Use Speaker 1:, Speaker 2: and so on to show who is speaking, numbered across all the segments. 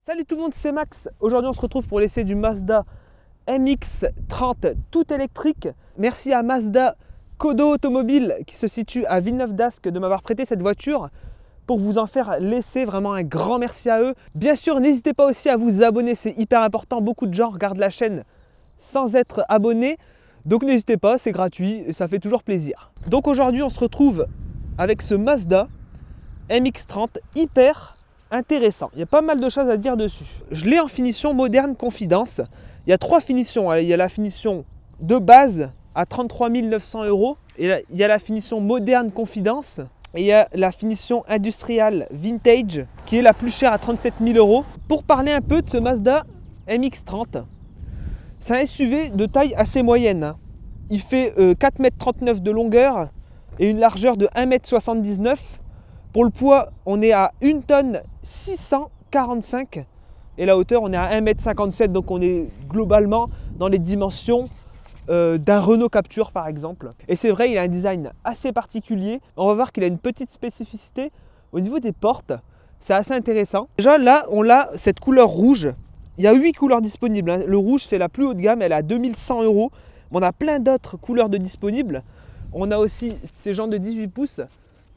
Speaker 1: Salut tout le monde, c'est Max. Aujourd'hui on se retrouve pour l'essai du Mazda MX-30 tout électrique. Merci à Mazda Kodo Automobile qui se situe à Villeneuve-d'Ascq de m'avoir prêté cette voiture pour vous en faire l'essai. Vraiment un grand merci à eux. Bien sûr, n'hésitez pas aussi à vous abonner, c'est hyper important. Beaucoup de gens regardent la chaîne sans être abonnés. Donc n'hésitez pas, c'est gratuit et ça fait toujours plaisir. Donc aujourd'hui on se retrouve avec ce Mazda MX-30 hyper intéressant. Il y a pas mal de choses à dire dessus. Je l'ai en finition moderne confidence. Il y a trois finitions. Il y a la finition de base à 33 900 €. Et il y a la finition moderne confidence. Et il y a la finition industrielle vintage qui est la plus chère à 37 000 €. Pour parler un peu de ce Mazda MX-30, c'est un SUV de taille assez moyenne. Il fait 4,39 m de longueur et une largeur de 1,79 m. Pour le poids, on est à 1 tonne 645 et la hauteur, on est à 1,57 m. Donc on est globalement dans les dimensions d'un Renault Captur par exemple. Et c'est vrai, il a un design assez particulier. On va voir qu'il a une petite spécificité au niveau des portes. C'est assez intéressant. Déjà là, on a cette couleur rouge. Il y a 8 couleurs disponibles. Le rouge, c'est la plus haut de gamme, elle est à 2100 €. Mais on a plein d'autres couleurs de disponibles. On a aussi ces jantes de 18 pouces,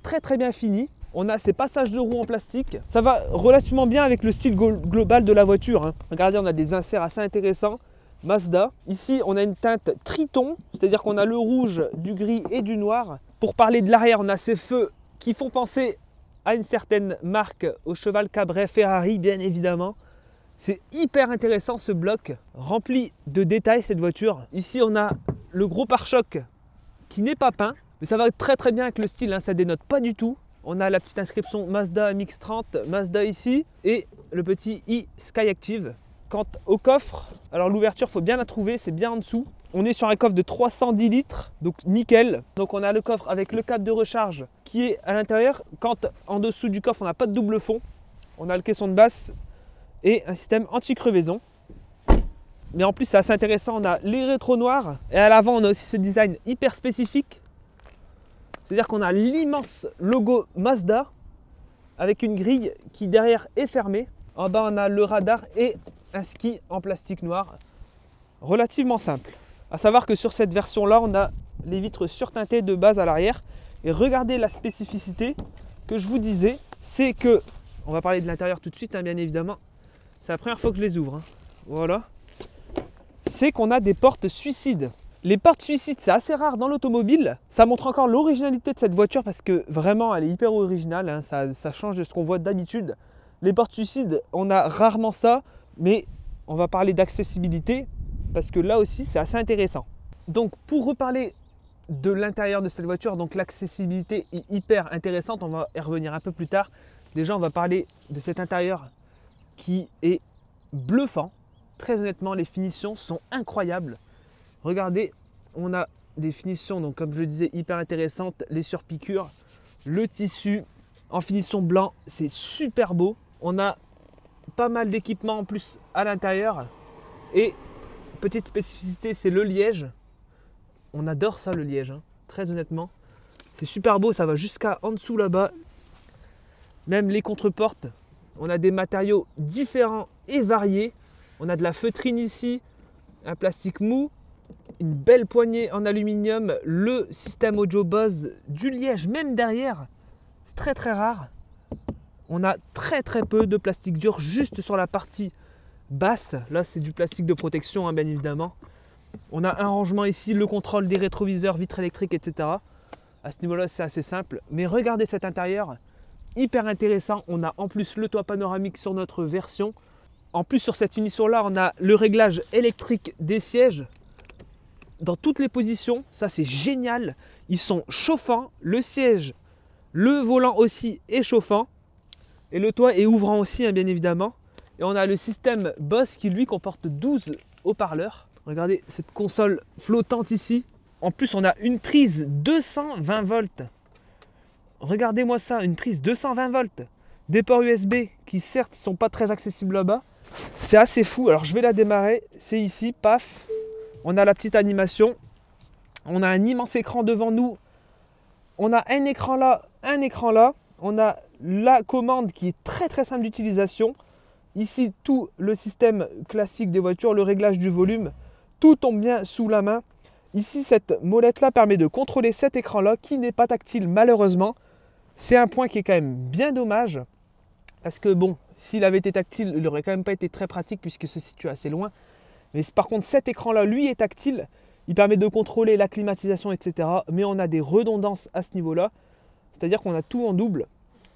Speaker 1: très bien finies. On a ces passages de roues en plastique. Ça va relativement bien avec le style global de la voiture. Regardez, on a des inserts assez intéressants. Mazda. Ici, on a une teinte triton, c'est-à-dire qu'on a le rouge, du gris et du noir. Pour parler de l'arrière, on a ces feux qui font penser à une certaine marque, au cheval Cabret Ferrari, bien évidemment. C'est hyper intéressant ce bloc, rempli de détails cette voiture. Ici, on a le gros pare-choc qui n'est pas peint, mais ça va très bien avec le style, ça dénote pas du tout. On a la petite inscription Mazda MX-30, Mazda ici, et le petit e-Skyactiv. Quant au coffre, alors l'ouverture, il faut bien la trouver, c'est bien en dessous. On est sur un coffre de 310 litres, donc nickel. Donc on a le coffre avec le câble de recharge qui est à l'intérieur. Quand en dessous du coffre, on n'a pas de double fond. On a le caisson de basse et un système anti-crevaison. Mais en plus, c'est assez intéressant, on a les rétros noirs. Et à l'avant, on a aussi ce design hyper spécifique. C'est-à-dire qu'on a l'immense logo Mazda avec une grille qui derrière est fermée. En bas, on a le radar et un ski en plastique noir. Relativement simple. À savoir que sur cette version-là, on a les vitres surteintées de base à l'arrière. Et regardez la spécificité que je vous disais, c'est que, on va parler de l'intérieur tout de suite, bien évidemment. C'est la première fois que je les ouvre. Voilà. C'est qu'on a des portes suicides. Les portes suicides, c'est assez rare dans l'automobile. Ça montre encore l'originalité de cette voiture parce que vraiment, elle est hyper originale. Ça change de ce qu'on voit d'habitude. Les portes suicides, on a rarement ça, mais on va parler d'accessibilité parce que là aussi, c'est assez intéressant. Donc, pour reparler de l'intérieur de cette voiture, donc l'accessibilité est hyper intéressante. On va y revenir un peu plus tard. Déjà, on va parler de cet intérieur qui est bluffant. Très honnêtement, les finitions sont incroyables. Regardez, on a des finitions, donc comme je le disais, hyper intéressantes. Les surpiqûres, le tissu en finition blanc, c'est super beau. On a pas mal d'équipements en plus à l'intérieur. Et petite spécificité, c'est le liège. On adore ça, le liège, très honnêtement. C'est super beau, ça va jusqu'à en dessous là-bas. Même les contreportes, on a des matériaux différents et variés. On a de la feutrine ici, un plastique mou, une belle poignée en aluminium, le système audio Bose, du liège même derrière. C'est très rare. On a très peu de plastique dur juste sur la partie basse. Là, c'est du plastique de protection, bien évidemment. On a un rangement ici, le contrôle des rétroviseurs, vitres électriques, etc. À ce niveau-là, c'est assez simple. Mais regardez cet intérieur, hyper intéressant. On a en plus le toit panoramique sur notre version. En plus, sur cette finition-là, on a le réglage électrique des sièges dans toutes les positions. Ça, c'est génial. Ils sont chauffants. Le siège, le volant aussi est chauffant. Et le toit est ouvrant aussi, bien évidemment. Et on a le système Bose qui, lui, comporte 12 haut-parleurs. Regardez cette console flottante ici. En plus, on a une prise 220 volts. Regardez-moi ça, une prise 220 volts. Des ports USB qui, certes, ne sont pas très accessibles là-bas. C'est assez fou. Alors, je vais la démarrer. C'est ici, paf. On a la petite animation. On a un immense écran devant nous. On a un écran là, un écran là. On a la commande qui est très simple d'utilisation. Ici, tout le système classique des voitures, le réglage du volume, tout tombe bien sous la main. Ici, cette molette-là permet de contrôler cet écran-là qui n'est pas tactile malheureusement. C'est un point qui est quand même bien dommage. Parce que bon, s'il avait été tactile, il n'aurait quand même pas été très pratique puisqu'il se situe assez loin. Mais par contre, cet écran-là, lui, est tactile. Il permet de contrôler la climatisation, etc. Mais on a des redondances à ce niveau-là. C'est-à-dire qu'on a tout en double.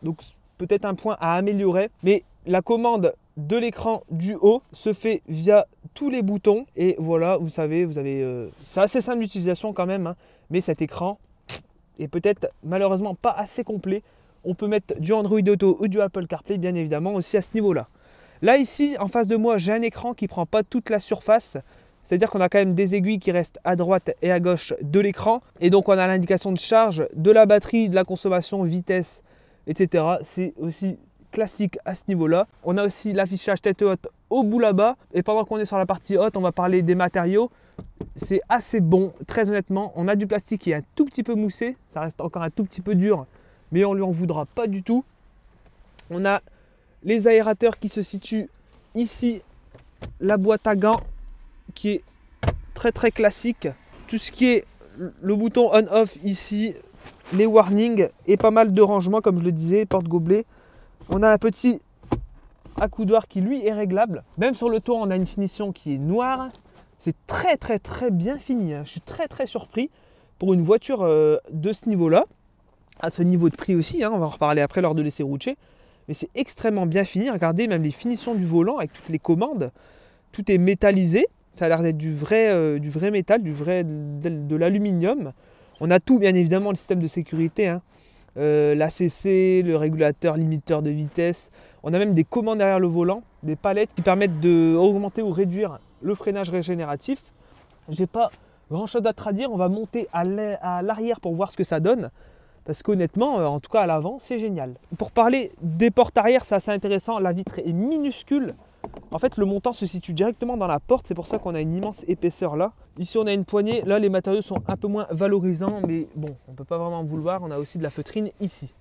Speaker 1: Donc peut-être un point à améliorer. Mais la commande de l'écran du haut se fait via tous les boutons. Et voilà, vous savez, c'est assez simple d'utilisation quand même. Hein, mais cet écran est peut-être malheureusement pas assez complet. On peut mettre du Android Auto ou du Apple CarPlay, bien évidemment, aussi à ce niveau-là. Là, ici, en face de moi, j'ai un écran qui ne prend pas toute la surface. C'est-à-dire qu'on a quand même des aiguilles qui restent à droite et à gauche de l'écran. Et donc, on a l'indication de charge, de la batterie, de la consommation, vitesse, etc. C'est aussi classique à ce niveau-là. On a aussi l'affichage tête haute au bout là-bas. Et pendant qu'on est sur la partie haute, on va parler des matériaux. C'est assez bon, très honnêtement. On a du plastique qui est un tout petit peu moussé. Ça reste encore un tout petit peu dur, mais on ne lui en voudra pas du tout. On a les aérateurs qui se situent ici. La boîte à gants qui est très très classique. Tout ce qui est le bouton on-off ici, les warnings et pas mal de rangements comme je le disais, porte-gobelet. On a un petit accoudoir qui lui est réglable. Même sur le toit, on a une finition qui est noire. C'est très très très bien fini. Hein. Je suis très très surpris pour une voiture de ce niveau-là. À ce niveau de prix aussi, hein. On va en reparler après lors de l'essai routier. Mais c'est extrêmement bien fini. Regardez même les finitions du volant avec toutes les commandes. Tout est métallisé. Ça a l'air d'être du vrai métal, de l'aluminium. On a tout, bien évidemment, le système de sécurité. Hein. L'ACC, le régulateur limiteur de vitesse. On a même des commandes derrière le volant, des palettes qui permettent d'augmenter ou réduire le freinage régénératif. J'ai pas grand chose à te dire. On va monter à l'arrière pour voir ce que ça donne. Parce qu'honnêtement, en tout cas à l'avant, c'est génial. Pour parler des portes arrière, c'est assez intéressant. La vitre est minuscule. En fait, le montant se situe directement dans la porte. C'est pour ça qu'on a une immense épaisseur là. Ici, on a une poignée. Là, les matériaux sont un peu moins valorisants. Mais bon, on ne peut pas vraiment en vouloir. On a aussi de la feutrine ici.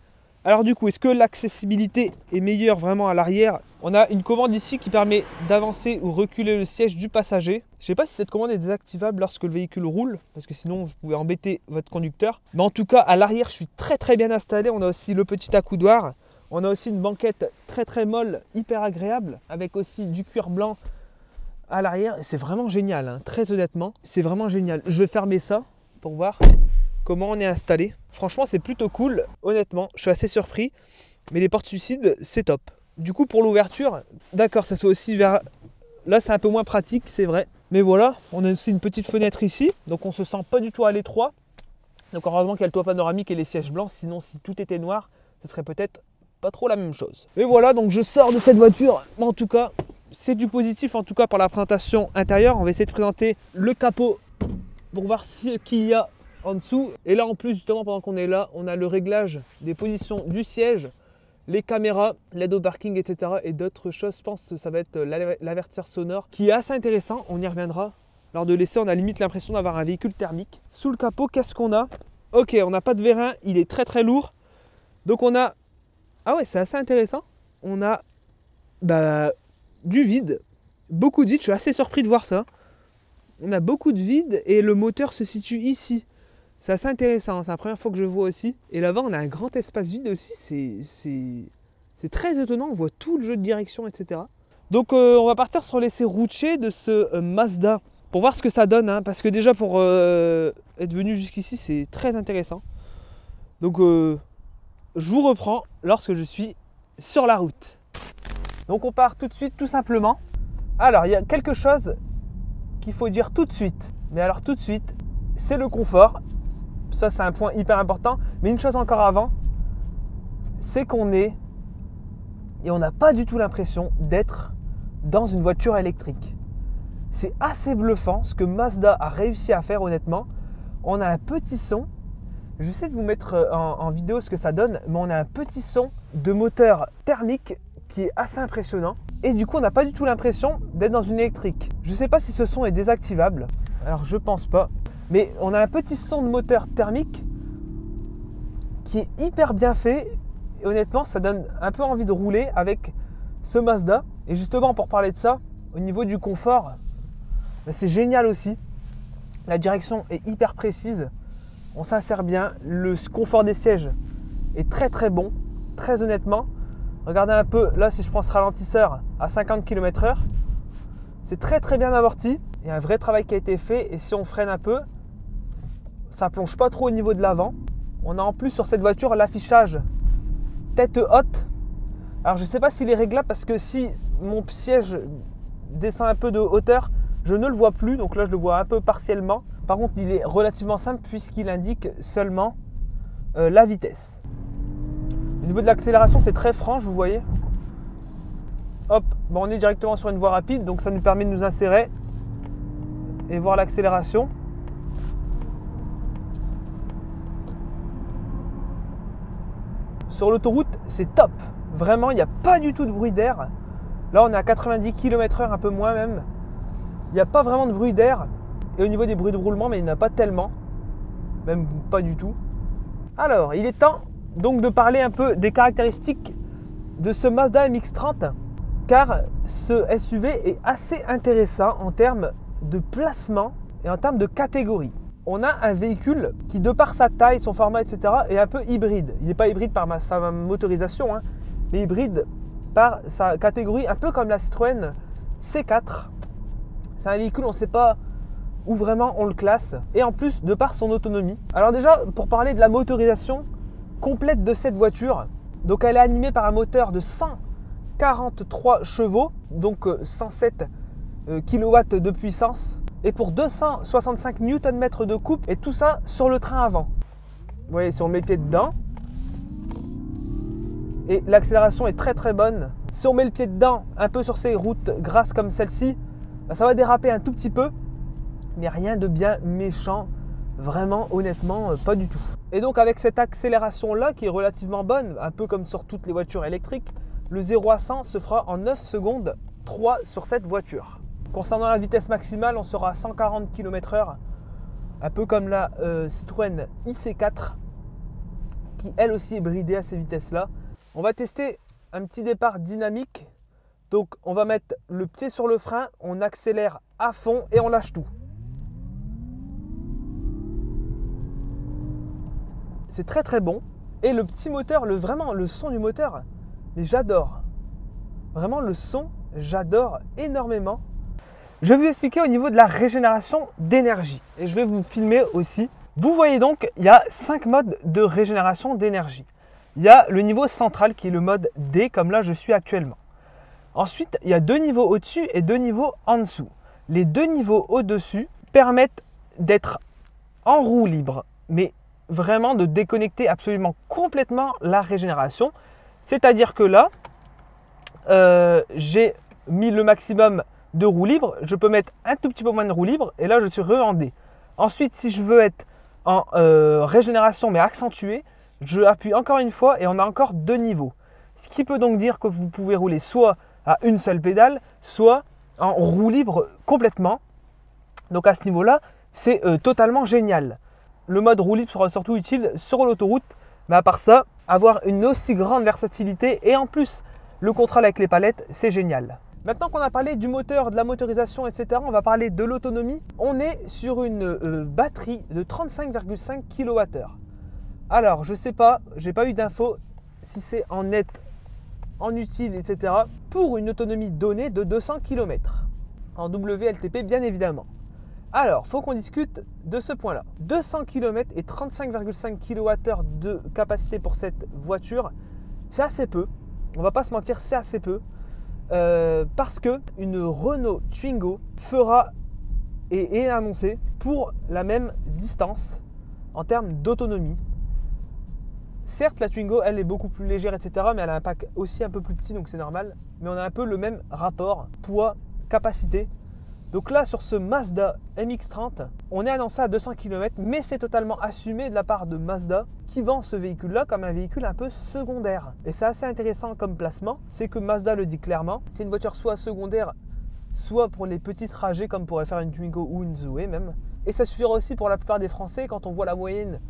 Speaker 1: Alors du coup, est-ce que l'accessibilité est meilleure vraiment à l'arrière? On a une commande ici qui permet d'avancer ou reculer le siège du passager. Je ne sais pas si cette commande est désactivable lorsque le véhicule roule, parce que sinon vous pouvez embêter votre conducteur. Mais en tout cas, à l'arrière, je suis très très bien installé. On a aussi le petit accoudoir. On a aussi une banquette très très molle, hyper agréable, avec aussi du cuir blanc à l'arrière. C'est vraiment génial, hein, très honnêtement. C'est vraiment génial. Je vais fermer ça pour voir comment on est installé. Franchement, c'est plutôt cool. Honnêtement, je suis assez surpris. Mais les portes suicides, c'est top. Du coup, pour l'ouverture, d'accord, ça se fait aussi vers... Là, c'est un peu moins pratique, c'est vrai. Mais voilà, on a aussi une petite fenêtre ici. Donc, on ne se sent pas du tout à l'étroit. Donc, heureusement qu'il y a le toit panoramique et les sièges blancs. Sinon, si tout était noir, ce serait peut-être pas trop la même chose. Et voilà, donc je sors de cette voiture. Mais en tout cas, c'est du positif, en tout cas, par la présentation intérieure. On va essayer de présenter le capot pour voir ce qu'il y a en dessous. Et là en plus, justement, pendant qu'on est là, on a le réglage des positions du siège, les caméras, l'aide au parking, etc. et d'autres choses. Je pense que ça va être l'avertisseur sonore qui est assez intéressant. On y reviendra. Lors de l'essai, on a limite l'impression d'avoir un véhicule thermique. Sous le capot, qu'est-ce qu'on a? Ok, on n'a pas de vérin, il est très très lourd. Donc on a... Ah ouais, c'est assez intéressant. On a du vide, beaucoup de vide. Je suis assez surpris de voir ça. On a beaucoup de vide et le moteur se situe ici. C'est assez intéressant, c'est la première fois que je vois aussi. Et là-bas, on a un grand espace vide aussi, c'est très étonnant, on voit tout le jeu de direction, etc. Donc on va partir sur l'essai routier de ce Mazda pour voir ce que ça donne, hein, parce que déjà pour être venu jusqu'ici, c'est très intéressant. Donc je vous reprends lorsque je suis sur la route. Donc on part tout de suite, tout simplement. Alors il y a quelque chose qu'il faut dire tout de suite, mais alors tout de suite, c'est le confort. Ça, c'est un point hyper important. Mais une chose encore avant, c'est qu'on est et on n'a pas du tout l'impression d'être dans une voiture électrique. C'est assez bluffant ce que Mazda a réussi à faire, honnêtement. On a un petit son. Je vais essayer de vous mettre en vidéo ce que ça donne, mais on a un petit son de moteur thermique qui est assez impressionnant. Et du coup, on n'a pas du tout l'impression d'être dans une électrique. Je ne sais pas si ce son est désactivable. Alors, je pense pas. Mais on a un petit son de moteur thermique qui est hyper bien fait. Et honnêtement, ça donne un peu envie de rouler avec ce Mazda. Et justement, pour parler de ça, au niveau du confort, c'est génial aussi. La direction est hyper précise, on s'insère bien, le confort des sièges est très très bon, très honnêtement. Regardez un peu, là si je prends ce ralentisseur à 50 km/h, c'est très très bien amorti. Il y a un vrai travail qui a été fait et si on freine un peu, ça plonge pas trop au niveau de l'avant. On a en plus sur cette voiture l'affichage tête haute. Alors je ne sais pas s'il est réglable parce que si mon siège descend un peu de hauteur, je ne le vois plus. Donc là je le vois un peu partiellement. Par contre il est relativement simple puisqu'il indique seulement la vitesse. Au niveau de l'accélération c'est très franche, vous voyez. Hop, bon, on est directement sur une voie rapide donc ça nous permet de nous insérer et voir l'accélération. Sur l'autoroute, c'est top. Vraiment, il n'y a pas du tout de bruit d'air. Là, on est à 90 km/h, un peu moins même. Il n'y a pas vraiment de bruit d'air. Et au niveau des bruits de roulement, mais il n'y en a pas tellement. Même pas du tout. Alors, il est temps donc de parler un peu des caractéristiques de ce Mazda MX-30. Car ce SUV est assez intéressant en termes de placement et en termes de catégorie. On a un véhicule qui, de par sa taille, son format, etc., est un peu hybride. Il n'est pas hybride par sa motorisation, hein, mais hybride par sa catégorie, un peu comme la Citroën C4. C'est un véhicule, on ne sait pas où vraiment on le classe. Et en plus, de par son autonomie. Alors déjà, pour parler de la motorisation complète de cette voiture, donc elle est animée par un moteur de 143 chevaux, donc 107 kW de puissance. Et pour 265 Nm de couple, et tout ça sur le train avant. Vous voyez, si on met le pied dedans, et l'accélération est très très bonne. Si on met le pied dedans, un peu sur ces routes grasses comme celle-ci, ça va déraper un tout petit peu, mais rien de bien méchant, vraiment, honnêtement, pas du tout. Et donc avec cette accélération-là, qui est relativement bonne, un peu comme sur toutes les voitures électriques, le 0 à 100 se fera en 9 secondes 3 sur cette voiture. Concernant la vitesse maximale, on sera à 140 km/h, un peu comme la Citroën IC4, qui elle aussi est bridée à ces vitesses-là. On va tester un petit départ dynamique. Donc on va mettre le pied sur le frein, on accélère à fond et on lâche tout. C'est très très bon. Et le petit moteur, vraiment le son du moteur, mais j'adore. Vraiment le son, j'adore énormément. Je vais vous expliquer au niveau de la régénération d'énergie. Et je vais vous filmer aussi. Vous voyez donc, il y a 5 modes de régénération d'énergie. Il y a le niveau central qui est le mode D, comme là je suis actuellement. Ensuite, il y a 2 niveaux au-dessus et 2 niveaux en dessous. Les 2 niveaux au-dessus permettent d'être en roue libre, mais vraiment de déconnecter absolument complètement la régénération. C'est-à-dire que là, j'ai mis le maximum de roue libre, je peux mettre un tout petit peu moins de roue libre et là je suis en D. Ensuite, si je veux être en régénération mais accentuée, je appuie encore une fois et on a encore 2 niveaux. Ce qui peut donc dire que vous pouvez rouler soit à une seule pédale, soit en roue libre complètement. Donc à ce niveau-là, c'est totalement génial. Le mode roue libre sera surtout utile sur l'autoroute, mais à part ça, avoir une aussi grande versatilité et en plus le contrôle avec les palettes, c'est génial. Maintenant qu'on a parlé du moteur, de la motorisation, etc., on va parler de l'autonomie. On est sur une batterie de 35,5 kWh. Alors, je ne sais pas, j'ai pas eu d'infos si c'est en net, en utile, etc. pour une autonomie donnée de 200 km. En WLTP, bien évidemment. Alors, il faut qu'on discute de ce point-là. 200 km et 35,5 kWh de capacité pour cette voiture, c'est assez peu. On ne va pas se mentir, c'est assez peu. Parce que une Renault Twingo fera et est annoncée pour la même distance en termes d'autonomie. Certes, la Twingo, elle est beaucoup plus légère, etc. Mais elle a un pack aussi un peu plus petit, donc c'est normal. Mais on a un peu le même rapport poids-capacité. Donc là, sur ce Mazda MX-30, on est annoncé à 200 km, mais c'est totalement assumé de la part de Mazda qui vend ce véhicule-là comme un véhicule un peu secondaire. Et c'est assez intéressant comme placement, c'est que Mazda le dit clairement, c'est une voiture soit secondaire, soit pour les petits trajets comme pourrait faire une Twingo ou une Zoé même. Et ça suffira aussi pour la plupart des Français quand on voit la moyenne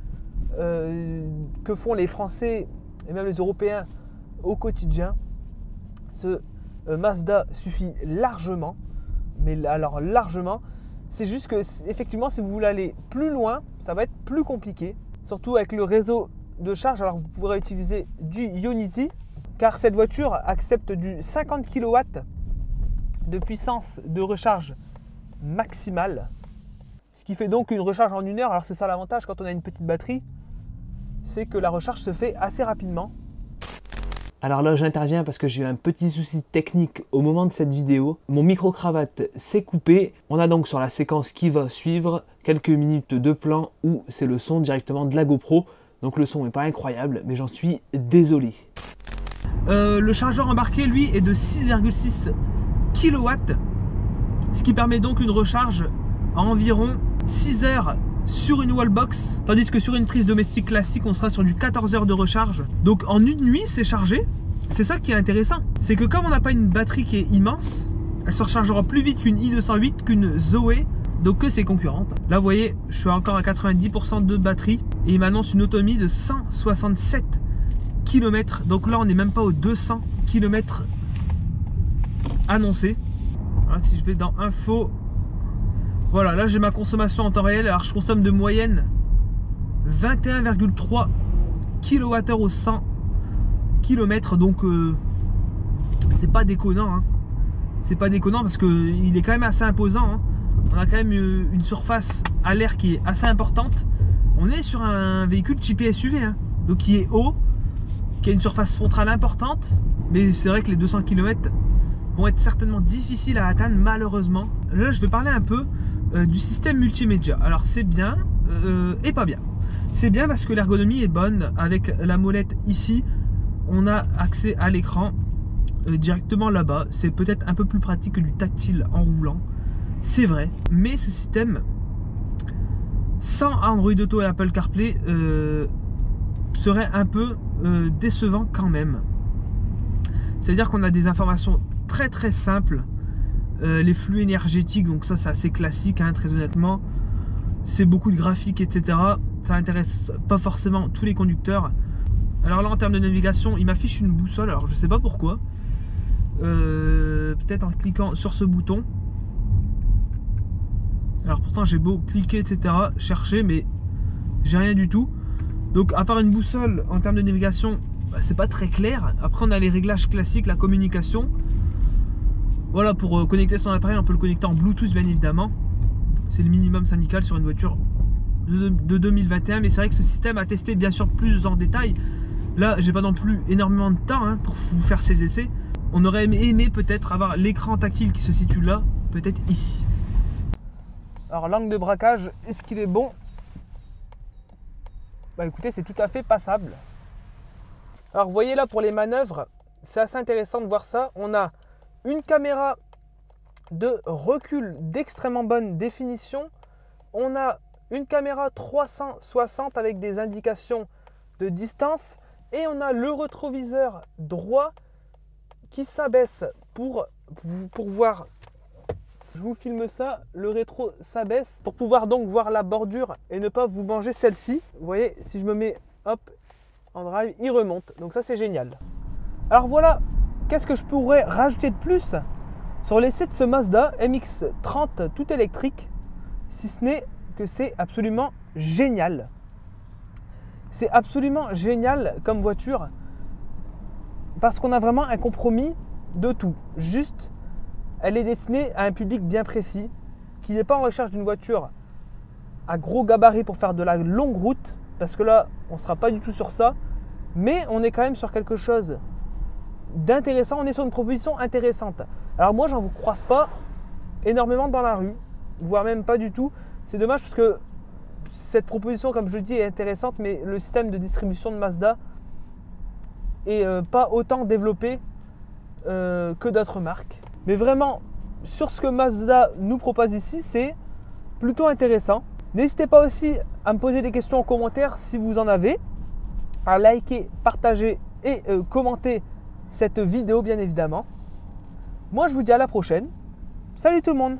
Speaker 1: que font les Français et même les Européens au quotidien. Ce Mazda suffit largement, mais alors largement. C'est juste que effectivement, si vous voulez aller plus loin, ça va être plus compliqué, surtout avec le réseau de charge. Alors vous pourrez utiliser du Ionity, car cette voiture accepte du 50 kW de puissance de recharge maximale, ce qui fait donc une recharge en 1 heure. Alors c'est ça l'avantage quand on a une petite batterie, c'est que la recharge se fait assez rapidement. Alors là j'interviens parce que j'ai eu un petit souci technique au moment de cette vidéo. Mon micro-cravate s'est coupé. On a donc sur la séquence qui va suivre quelques minutes de plan où c'est le son directement de la GoPro. Donc le son n'est pas incroyable, mais j'en suis désolé. Le chargeur embarqué lui est de 6,6 kW, ce qui permet donc une recharge à environ 6 heures sur une wallbox, tandis que sur une prise domestique classique on sera sur du 14 heures de recharge. Donc en une nuit c'est chargé. C'est ça qui est intéressant, c'est que comme on n'a pas une batterie qui est immense, elle se rechargera plus vite qu'une i208, qu'une Zoe, donc que ses concurrentes. Là vous voyez, je suis encore à 90% de batterie et il m'annonce une autonomie de 167 km. Donc là on n'est même pas aux 200 km annoncés. Voilà, si je vais dans info, voilà, là j'ai ma consommation en temps réel. Alors je consomme de moyenne 21,3 kWh au 100 km. Donc c'est pas déconnant, hein. C'est pas déconnant parce qu'il est quand même assez imposant, hein. On a quand même une surface à l'air qui est assez importante. On est sur un véhicule typé SUV, hein, donc qui est haut, qui a une surface frontale importante. Mais c'est vrai que les 200 km vont être certainement difficiles à atteindre malheureusement. Là je vais parler un peu du système multimédia. Alors c'est bien et pas bien. C'est bien parce que l'ergonomie est bonne. Avec la molette ici, on a accès à l'écran directement là-bas. C'est peut-être un peu plus pratique que du tactile en roulant, c'est vrai. Mais ce système, sans Android Auto et Apple CarPlay, serait un peu décevant quand même. C'est-à-dire qu'on a des informations très très simples. Les flux énergétiques, donc ça c'est assez classique, hein, très honnêtement. C'est beaucoup de graphiques, etc. Ça n'intéresse pas forcément tous les conducteurs. Alors là en termes de navigation, il m'affiche une boussole, alors je sais pas pourquoi. Peut-être en cliquant sur ce bouton. Alors pourtant j'ai beau cliquer, etc., chercher, mais j'ai rien du tout. Donc à part une boussole, en termes de navigation, bah, c'est pas très clair. Après on a les réglages classiques, la communication. Voilà, pour connecter son appareil, on peut le connecter en Bluetooth bien évidemment. C'est le minimum syndical sur une voiture de 2021. Mais c'est vrai que ce système a testé bien sûr plus en détail. Là, j'ai pas non plus énormément de temps, hein, pour vous faire ces essais. On aurait aimé peut-être avoir l'écran tactile qui se situe là, peut-être ici. Alors l'angle de braquage, est-ce qu'il est bon? Bah écoutez, c'est tout à fait passable. Alors vous voyez là pour les manœuvres, c'est assez intéressant de voir ça. On a une caméra de recul d'extrêmement bonne définition. On a une caméra 360 avec des indications de distance. Et on a le rétroviseur droit qui s'abaisse pour voir. Je vous filme ça, le rétro s'abaisse pour pouvoir donc voir la bordure et ne pas vous manger celle-ci. Vous voyez, si je me mets hop en drive, il remonte. Donc ça c'est génial. Alors voilà, qu'est-ce que je pourrais rajouter de plus sur l'essai de ce Mazda MX-30 tout électrique, si ce n'est que c'est absolument génial. C'est absolument génial comme voiture parce qu'on a vraiment un compromis de tout. Juste, elle est destinée à un public bien précis qui n'est pas en recherche d'une voiture à gros gabarit pour faire de la longue route, parce que là, on ne sera pas du tout sur ça. Mais on est quand même sur quelque chose d'intéressant. On est sur une proposition intéressante. Alors moi, j'en vous croise pas énormément dans la rue, voire même pas du tout. C'est dommage parce que cette proposition, comme je le dis, est intéressante, mais le système de distribution de Mazda est pas autant développé que d'autres marques. Mais vraiment, sur ce que Mazda nous propose ici, c'est plutôt intéressant. N'hésitez pas aussi à me poser des questions en commentaire si vous en avez, à liker, partager et commenter cette vidéo bien évidemment. Moi je vous dis à la prochaine. Salut tout le monde!